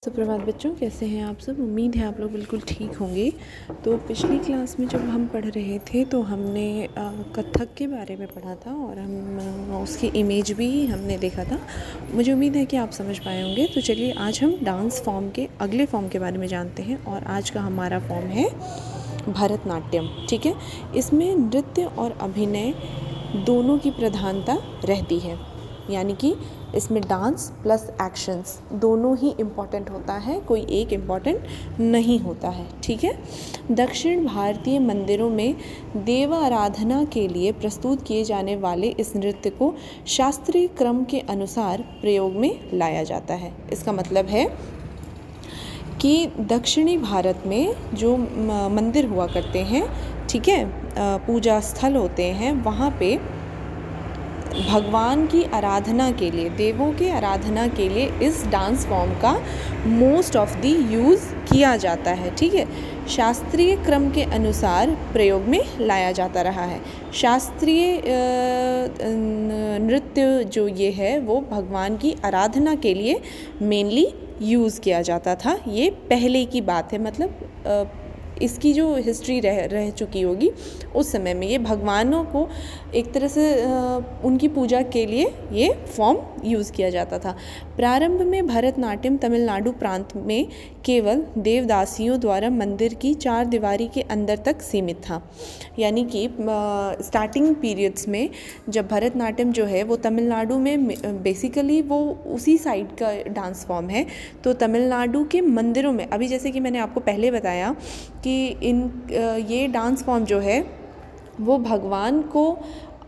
सुप्रभात बच्चों, कैसे हैं आप सब। उम्मीद है आप लोग बिल्कुल ठीक होंगे। तो पिछली क्लास में जब हम पढ़ रहे थे तो हमने कथक के बारे में पढ़ा था और हम उसकी इमेज भी हमने देखा था। मुझे उम्मीद है कि आप समझ पाए होंगे। तो चलिए आज हम डांस फॉर्म के अगले फॉर्म के बारे में जानते हैं और आज का हमारा फॉर्म है भरतनाट्यम। ठीक है, इसमें नृत्य और अभिनय दोनों की प्रधानता रहती है, यानी कि इसमें डांस प्लस एक्शंस दोनों ही इम्पॉर्टेंट होता है, कोई एक इम्पॉर्टेंट नहीं होता है। ठीक है, दक्षिण भारतीय मंदिरों में देव आराधना के लिए प्रस्तुत किए जाने वाले इस नृत्य को शास्त्रीय क्रम के अनुसार प्रयोग में लाया जाता है। इसका मतलब है कि दक्षिणी भारत में जो मंदिर हुआ करते हैं, ठीक है, पूजा स्थल होते हैं, वहाँ पे भगवान की आराधना के लिए, देवों की आराधना के लिए इस डांस फॉर्म का मोस्ट ऑफ द यूज़ किया जाता है। ठीक है, शास्त्रीय क्रम के अनुसार प्रयोग में लाया जाता रहा है। शास्त्रीय नृत्य जो ये है वो भगवान की आराधना के लिए मेनली यूज़ किया जाता था। ये पहले की बात है, मतलब इसकी जो हिस्ट्री रह चुकी होगी उस समय में ये भगवानों को एक तरह से उनकी पूजा के लिए ये फॉर्म यूज़ किया जाता था। प्रारंभ में भरतनाट्यम तमिलनाडु प्रांत में केवल देवदासियों द्वारा मंदिर की चार दीवारी के अंदर तक सीमित था। यानी कि स्टार्टिंग पीरियड्स में जब भरतनाट्यम जो है वो तमिलनाडु में बेसिकली वो उसी साइड का डांस फॉर्म है, तो तमिलनाडु के मंदिरों में, अभी जैसे कि मैंने आपको पहले बताया कि ये डांस फॉर्म जो है वो भगवान को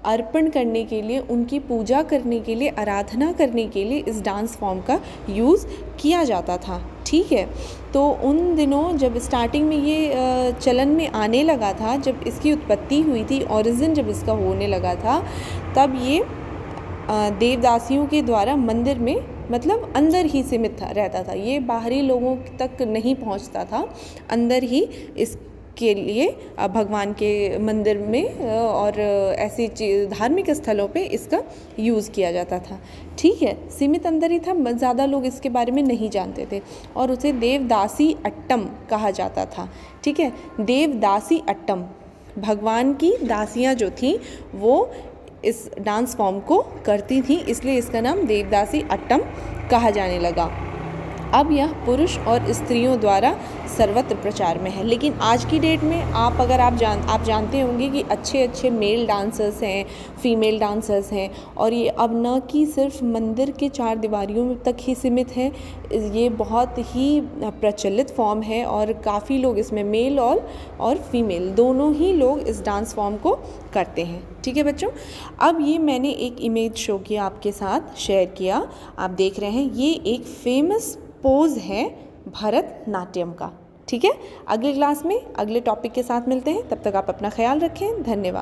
अर्पण करने के लिए, उनकी पूजा करने के लिए, आराधना करने के लिए इस डांस फॉर्म का यूज़ किया जाता था। ठीक है, तो उन दिनों जब स्टार्टिंग में ये चलन में आने लगा था, जब इसकी उत्पत्ति हुई थी, ओरिजिन जब इसका होने लगा था, तब ये देवदासियों के द्वारा मंदिर में, मतलब अंदर ही सीमित रहता था। ये बाहरी लोगों तक नहीं पहुंचता था, अंदर ही इसके लिए भगवान के मंदिर में और ऐसी धार्मिक स्थलों पे इसका यूज़ किया जाता था। ठीक है, सीमित अंदर ही था, ज़्यादा लोग इसके बारे में नहीं जानते थे और उसे देवदासी अट्टम कहा जाता था। ठीक है, देवदासी अट्टम, भगवान की दासियाँ जो थीं वो इस डांस फॉर्म को करती थी, इसलिए इसका नाम देवदासी अट्टम कहा जाने लगा। अब यह पुरुष और स्त्रियों द्वारा सर्वत्र प्रचार में है। लेकिन आज की डेट में आप जानते होंगे कि अच्छे मेल डांसर्स हैं, फीमेल डांसर्स हैं, और ये अब न कि सिर्फ मंदिर के चार दीवारियों तक ही सीमित है, ये बहुत ही प्रचलित फॉर्म है और काफ़ी लोग इसमें मेल और फीमेल दोनों ही लोग इस डांस फॉर्म को करते हैं। ठीक है बच्चों, अब ये मैंने एक इमेज शो किया, आपके साथ शेयर किया, आप देख रहे हैं, ये एक फेमस पोज है भरतनाट्यम का। ठीक है, अगली क्लास में अगले टॉपिक के साथ मिलते हैं, तब तक आप अपना ख्याल रखें। धन्यवाद।